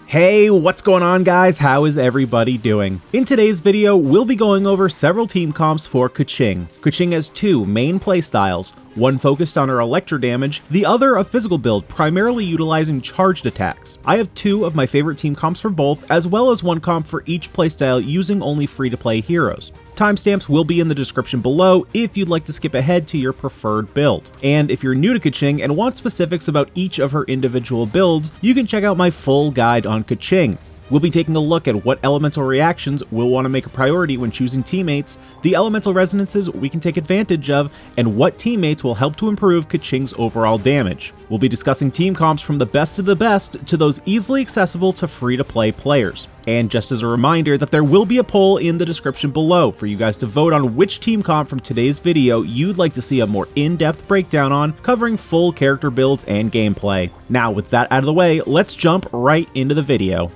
Hey, what's going on guys? How is everybody doing? In today's video, we'll be going over several team comps for KEQING. KEQING has two main playstyles, one focused on her electro damage, the other a physical build primarily utilizing charged attacks. I have two of my favorite team comps for both, as well as one comp for each playstyle using only free-to-play heroes. Timestamps will be in the description below if you'd like to skip ahead to your preferred build. And if you're new to KEQING and want specifics about each of her individual builds, you can check out my full guide on KEQING. We'll be taking a look at what elemental reactions we'll want to make a priority when choosing teammates, the elemental resonances we can take advantage of, and what teammates will help to improve KEQING's overall damage. We'll be discussing team comps from the best of the best to those easily accessible to free-to-play players. And just as a reminder that there will be a poll in the description below for you guys to vote on which team comp from today's video you'd like to see a more in-depth breakdown on, covering full character builds and gameplay. Now with that out of the way, let's jump right into the video.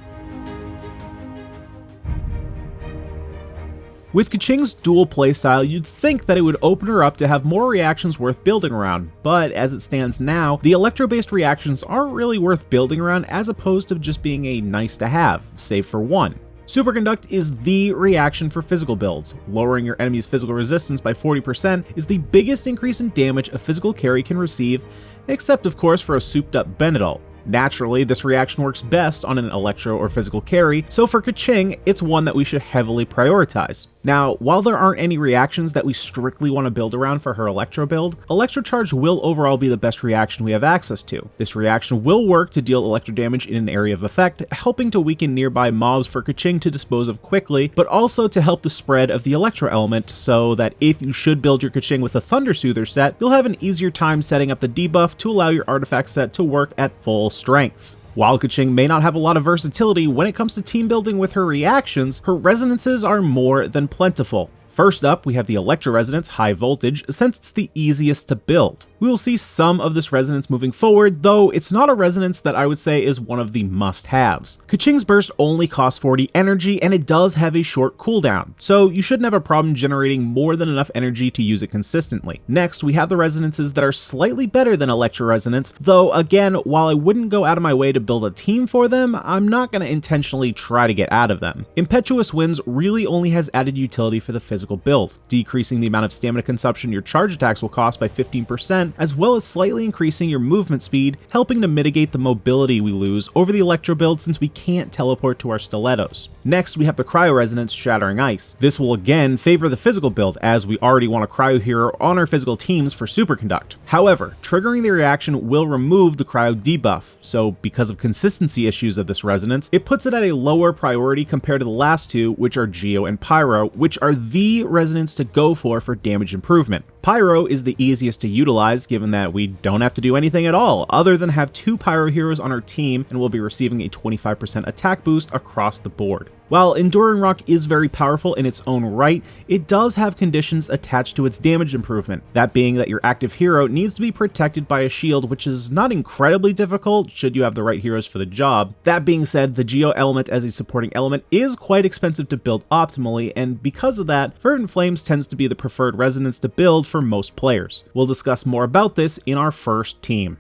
With KEQING's dual playstyle, you'd think that it would open her up to have more reactions worth building around, but as it stands now, the electro-based reactions aren't really worth building around as opposed to just being a nice to have, save for one. Superconduct is the reaction for physical builds. Lowering your enemy's physical resistance by 40% is the biggest increase in damage a physical carry can receive, except of course for a souped up Benadryl. Naturally, this reaction works best on an electro or physical carry, so for KEQING, it's one that we should heavily prioritize. Now, while there aren't any reactions that we strictly want to build around for her electro build, Electro Charge will overall be the best reaction we have access to. This reaction will work to deal electro damage in an area of effect, helping to weaken nearby mobs for KEQING to dispose of quickly, but also to help the spread of the electro element so that if you should build your KEQING with a Thunder Soother set, you'll have an easier time setting up the debuff to allow your artifact set to work at full strength. While KEQING may not have a lot of versatility when it comes to team building with her reactions, her resonances are more than plentiful. First up, we have the Electro Resonance High Voltage, since it's the easiest to build. We will see some of this resonance moving forward, though it's not a resonance that I would say is one of the must-haves. KEQING's burst only costs 40 energy, and it does have a short cooldown, so you shouldn't have a problem generating more than enough energy to use it consistently. Next, we have the resonances that are slightly better than Electro Resonance, though again, while I wouldn't go out of my way to build a team for them, I'm not going to intentionally try to get out of them. Impetuous Winds really only has added utility for the physical build, decreasing the amount of stamina consumption your charge attacks will cost by 15%, as well as slightly increasing your movement speed, helping to mitigate the mobility we lose over the electro build since we can't teleport to our stilettos. Next, we have the Cryo Resonance Shattering Ice. This will again favor the physical build, as we already want a cryo hero on our physical teams for Superconduct. However, triggering the reaction will remove the cryo debuff, so because of consistency issues of this resonance, it puts it at a lower priority compared to the last two, which are Geo and Pyro, which are the resonance to go for damage improvement. Pyro is the easiest to utilize given that we don't have to do anything at all other than have two Pyro heroes on our team and we'll be receiving a 25% attack boost across the board. While Enduring Rock is very powerful in its own right, it does have conditions attached to its damage improvement, that being that your active hero needs to be protected by a shield, which is not incredibly difficult should you have the right heroes for the job. That being said, the Geo element as a supporting element is quite expensive to build optimally, and because of that, Fervent Flames tends to be the preferred resonance to build for most players. We'll discuss more about this in our first team.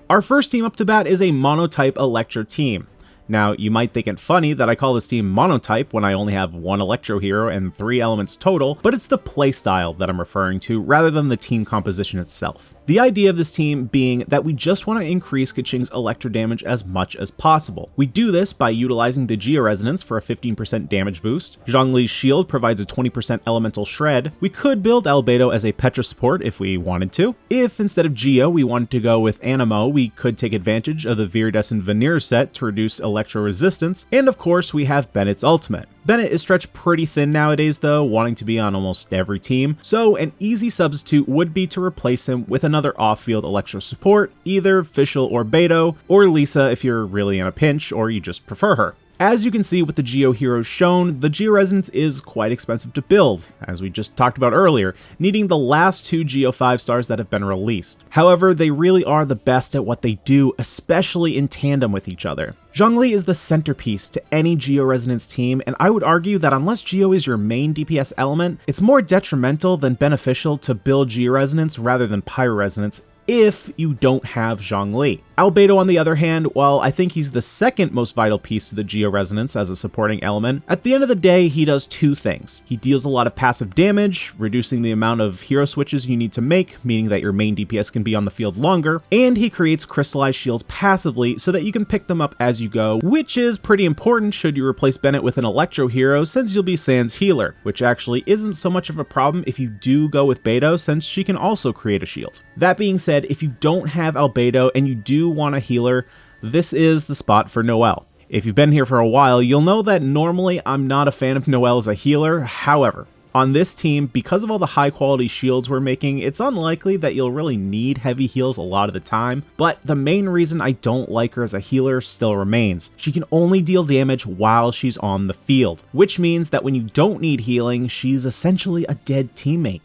Our first team up to bat is a monotype Electro team. Now, you might think it funny that I call this team monotype when I only have one Electro hero and 3 elements total, but it's the playstyle that I'm referring to rather than the team composition itself. The idea of this team being that we just want to increase KEQING's electro damage as much as possible. We do this by utilizing the Geo Resonance for a 15% damage boost. Zhongli's shield provides a 20% elemental shred. We could build Albedo as a Petra support if we wanted to. If instead of Geo we wanted to go with Anemo, we could take advantage of the Viridescent Veneer set to reduce electro resistance. And of course we have Bennett's ultimate. Bennett is stretched pretty thin nowadays though, wanting to be on almost every team, so an easy substitute would be to replace him with another off-field Electro support, either Fischl or Beto, or Lisa if you're really in a pinch or you just prefer her. As you can see with the Geo heroes shown, the Geo Resonance is quite expensive to build, as we just talked about earlier, needing the last 2 Geo 5 stars that have been released. However, they really are the best at what they do, especially in tandem with each other. Zhongli is the centerpiece to any Geo Resonance team, and I would argue that unless Geo is your main DPS element, it's more detrimental than beneficial to build Geo Resonance rather than Pyro Resonance if you don't have Zhongli. Albedo, on the other hand, while I think he's the second most vital piece to the Geo Resonance as a supporting element, at the end of the day, he does 2 things. He deals a lot of passive damage, reducing the amount of hero switches you need to make, meaning that your main DPS can be on the field longer, and he creates crystallized shields passively so that you can pick them up as you go, which is pretty important should you replace Bennett with an Electro hero, since you'll be Sans healer, which actually isn't so much of a problem if you do go with Beidou, since she can also create a shield. That being said, if you don't have Albedo and you do want a healer, this is the spot for Noelle. If you've been here for a while, you'll know that normally I'm not a fan of Noelle as a healer. However, on this team, because of all the high quality shields we're making, it's unlikely that you'll really need heavy heals a lot of the time, but the main reason I don't like her as a healer still remains. She can only deal damage while she's on the field, which means that when you don't need healing, she's essentially a dead teammate.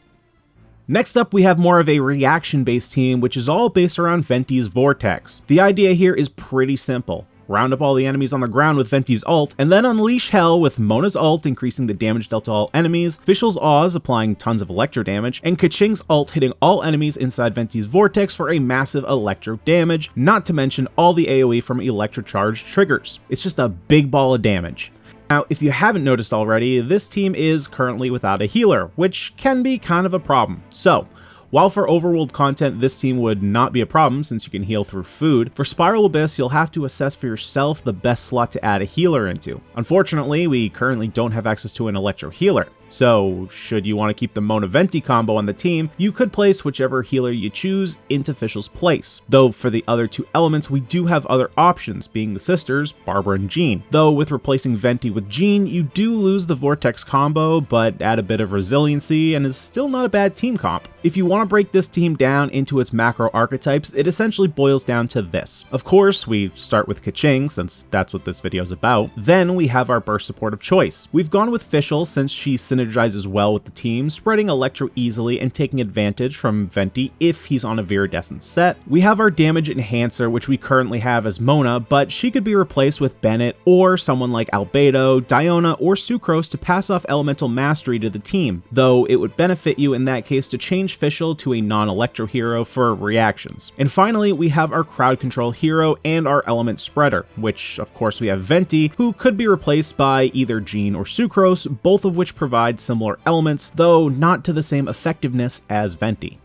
Next up, we have more of a reaction-based team, which is all based around Venti's Vortex. The idea here is pretty simple. Round up all the enemies on the ground with Venti's ult, and then unleash hell with Mona's ult increasing the damage dealt to all enemies, Fischl's Oz applying tons of electro damage, and KEQING's ult hitting all enemies inside Venti's Vortex for a massive electro damage, not to mention all the AoE from electro charge triggers. It's just a big ball of damage. Now, if you haven't noticed already, this team is currently without a healer, which can be kind of a problem. So, while for overworld content this team would not be a problem since you can heal through food, for Spiral Abyss you'll have to assess for yourself the best slot to add a healer into. Unfortunately, we currently don't have access to an Electro healer. So, should you want to keep the Mona Venti combo on the team, you could place whichever healer you choose into Fischl's place. Though for the other 2 elements, we do have other options, being the sisters, Barbara and Jean. Though with replacing Venti with Jean, you do lose the Vortex combo, but add a bit of resiliency and is still not a bad team comp. If you want to break this team down into its macro archetypes, it essentially boils down to this. Of course, we start with KEQING, since that's what this video is about. Then we have our burst support of choice. We've gone with Fischl since she's synergizes well with the team, spreading Electro easily and taking advantage from Venti if he's on a Viridescent set. We have our damage enhancer, which we currently have as Mona, but she could be replaced with Bennett or someone like Albedo, Diona, or Sucrose to pass off elemental mastery to the team, though it would benefit you in that case to change Fischl to a non-Electro hero for reactions. And finally, we have our crowd control hero and our element spreader, which of course we have Venti, who could be replaced by either Jean or Sucrose, both of which provide similar elements, though not to the same effectiveness as Venti.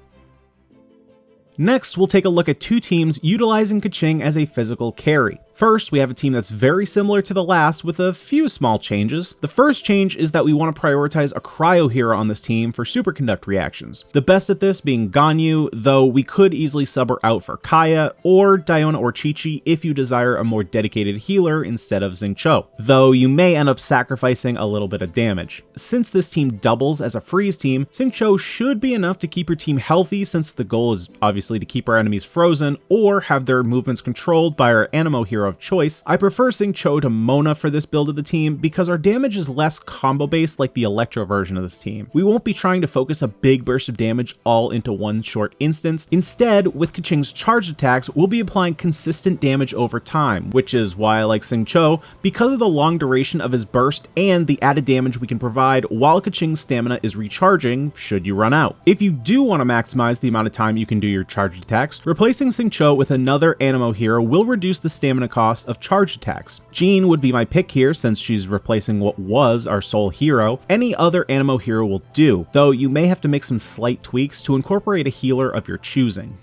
Next, we'll take a look at 2 teams utilizing KEQING as a physical carry. First, we have a team that's very similar to the last with a few small changes. The first change is that we want to prioritize a cryo hero on this team for Superconduct reactions. The best at this being Ganyu, though we could easily sub her out for Kaya or Diona or Chi-Chi if you desire a more dedicated healer instead of Xingqiu, though you may end up sacrificing a little bit of damage. Since this team doubles as a freeze team, Xingqiu should be enough to keep your team healthy since the goal is obviously to keep our enemies frozen or have their movements controlled by our Anemo hero of choice. I prefer Xingqiu to Mona for this build of the team because our damage is less combo based like the Electro version of this team. We won't be trying to focus a big burst of damage all into one short instance. Instead, with KEQING's charged attacks, we'll be applying consistent damage over time, which is why I like Xingqiu because of the long duration of his burst and the added damage we can provide while KEQING's stamina is recharging should you run out. If you do want to maximize the amount of time you can do your charged attacks, replacing Xingqiu with another Anemo hero will reduce the stamina cost of charged attacks. Jean would be my pick here since she's replacing what was our sole hero. Any other Anemo hero will do, though you may have to make some slight tweaks to incorporate a healer of your choosing.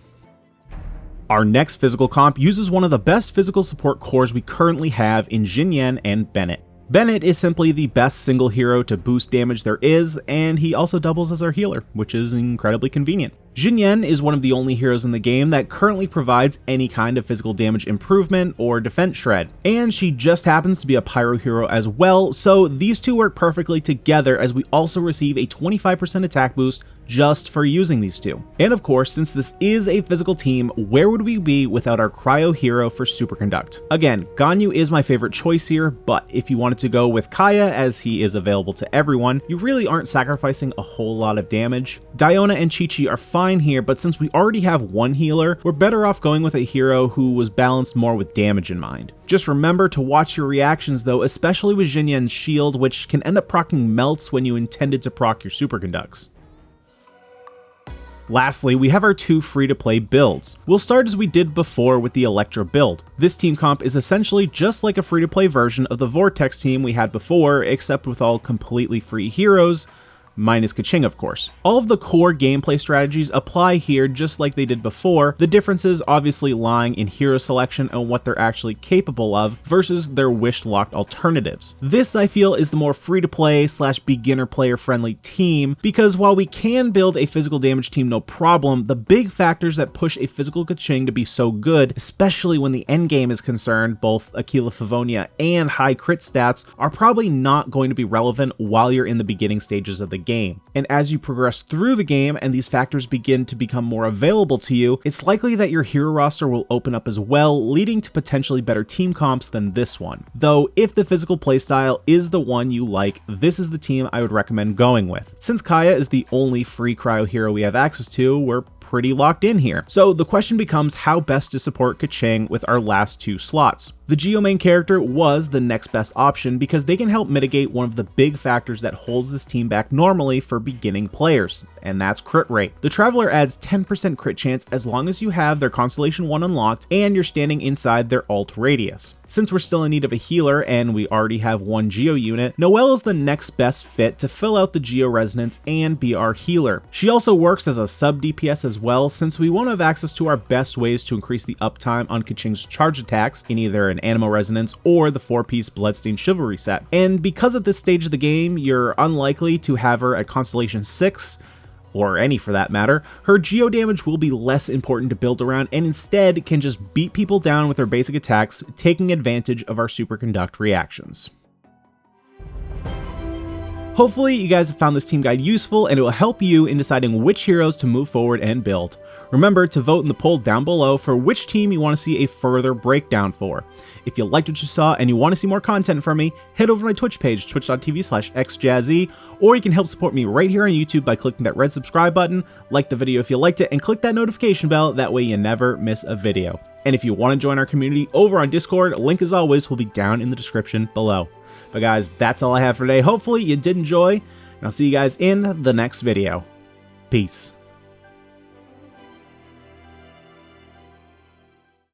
Our next physical comp uses one of the best physical support cores we currently have in Xinyan and Bennett. Bennett is simply the best single hero to boost damage there is, and he also doubles as our healer, which is incredibly convenient. Jinyen is one of the only heroes in the game that currently provides any kind of physical damage improvement or defense shred, and she just happens to be a Pyro hero as well, so these two work perfectly together as we also receive a 25% attack boost just for using these two. And of course, since this is a physical team, where would we be without our cryo hero for Superconduct? Again, Ganyu is my favorite choice here, but if you wanted to go with Kaya as he is available to everyone, you really aren't sacrificing a whole lot of damage. Diona and Chi-Chi are fine here, but since we already have one healer, we're better off going with a hero who was balanced more with damage in mind. Just remember to watch your reactions though, especially with Jinyen's shield, which can end up proccing melts when you intended to proc your Superconducts. Lastly, we have our two free-to-play builds. We'll start as we did before with the Electro build. This team comp is essentially just like a free-to-play version of the Vortex team we had before, except with all completely free heroes, minus KEQING of course. All of the core gameplay strategies apply here just like they did before, the differences obviously lying in hero selection and what they're actually capable of versus their wish-locked alternatives. This I feel is the more free-to-play / beginner player friendly team, because while we can build a physical damage team no problem, the big factors that push a physical KEQING to be so good, especially when the endgame is concerned, both Aquila Favonia and high crit stats, are probably not going to be relevant while you're in the beginning stages of the game. And as you progress through the game and these factors begin to become more available to you, it's likely that your hero roster will open up as well, leading to potentially better team comps than this one. Though, if the physical playstyle is the one you like, this is the team I would recommend going with. Since Kaya is the only free cryo hero we have access to, we're pretty locked in here. So the question becomes how best to support KEQING with our last two slots. The Geo main character was the next best option because they can help mitigate one of the big factors that holds this team back normally for beginning players, and that's crit rate. The Traveler adds 10% crit chance as long as you have their Constellation 1 unlocked and you're standing inside their ult radius. Since we're still in need of a healer and we already have one Geo unit, Noelle is the next best fit to fill out the Geo resonance and be our healer. She also works as a sub DPS as well, since we won't have access to our best ways to increase the uptime on KEQING's charge attacks in either an Animo Resonance or the 4-piece Bloodstained Chivalry set. And because at this stage of the game, you're unlikely to have her at Constellation 6, or any for that matter, her Geo damage will be less important to build around and instead can just beat people down with her basic attacks, taking advantage of our Superconduct reactions. Hopefully you guys have found this team guide useful and it will help you in deciding which heroes to move forward and build. Remember to vote in the poll down below for which team you want to see a further breakdown for. If you liked what you saw and you want to see more content from me, head over to my Twitch page, twitch.tv/xjazzy, or you can help support me right here on YouTube by clicking that red subscribe button, like the video if you liked it, and click that notification bell, that way you never miss a video. And if you want to join our community over on Discord, link as always will be down in the description below. But guys, that's all I have for today. Hopefully you did enjoy, and I'll see you guys in the next video. Peace.